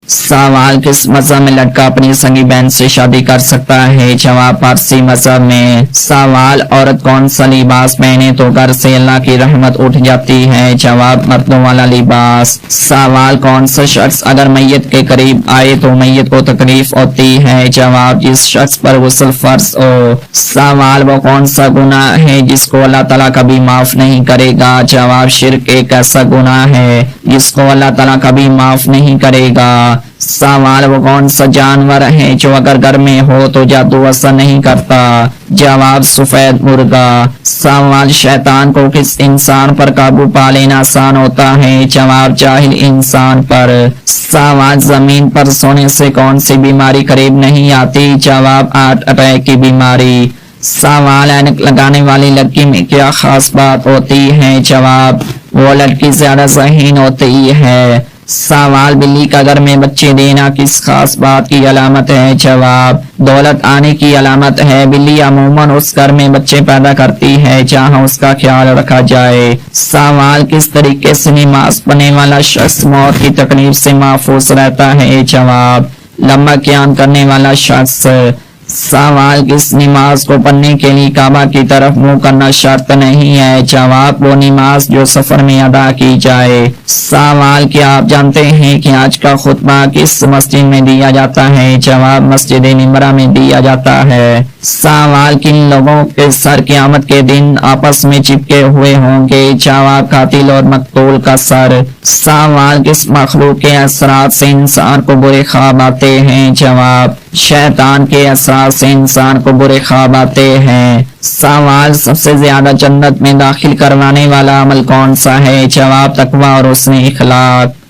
سوال کس مذہب میں لڑکا اپنی سنگی بہن سے شادی کر سکتا ہے؟ جواب پارسی مذہب میں۔ سوال عورت کون سا لباس پہنے تو گھر سے اللہ کی رحمت اٹھ جاتی ہے؟ جواب مردوں والا لباس۔ سوال کون سا شخص اگر میت کے قریب آئے تو میت کو تکلیف ہوتی ہے؟ جواب جس شخص پر غسل فرض ہو۔ سوال وہ کون سا گناہ ہے جس کو اللہ تعالیٰ کبھی معاف نہیں کرے گا؟ جواب شرک ایک ایسا گناہ ہے جس کو اللہ تعالیٰ کبھی معاف نہیں کرے گا۔ سوال وہ کون سا جانور ہے جو اگر گھر میں ہو تو جادو اثر نہیں کرتا؟ جواب سفید مرغا۔ سوال شیطان کو کس انسان پر قابو پا لینا آسان ہوتا ہے؟ جواب جاہل انسان پر۔ سوال زمین پر سونے سے کون سی بیماری قریب نہیں آتی؟ جواب ہارٹ اٹیک کی بیماری۔ سوال اینک لگانے والی لڑکی میں کیا خاص بات ہوتی ہے؟ جواب وہ لڑکی زیادہ ذہین ہوتی ہے۔ سوال بلی کا گھر میں بچے دینا کس خاص بات کی علامت ہے؟ جواب دولت آنے کی علامت ہے۔ بلی عموماً اس گھر میں بچے پیدا کرتی ہے جہاں اس کا خیال رکھا جائے۔ سوال کس طریقے سے نماز پڑھنے والا شخص موت کی تکلیف سے محفوظ رہتا ہے؟ جواب لمبا قیام کرنے والا شخص۔ سوال کس نماز کو پڑھنے کے لیے کعبہ کی طرف منہ کرنا شرط نہیں ہے؟ جواب وہ نماز جو سفر میں ادا کی جائے۔ سوال کیا آپ جانتے ہیں کہ آج کا خطبہ کس مسجد میں دیا جاتا ہے؟ جواب مسجد نمرہ میں دیا جاتا ہے۔ سوال کن لوگوں کے سر قیامت کے دن آپس میں چپکے ہوئے ہوں گے؟ جواب قاتل اور مقتول کا سر۔ سوال کس مخلوق کے اثرات سے انسان کو برے خواب آتے ہیں؟ جواب شیطان کے اثرات سے انسان کو برے خواب آتے ہیں۔ سوال سب سے زیادہ جنت میں داخل کروانے والا عمل کون سا ہے؟ جواب تقویٰ اور حسن اخلاق۔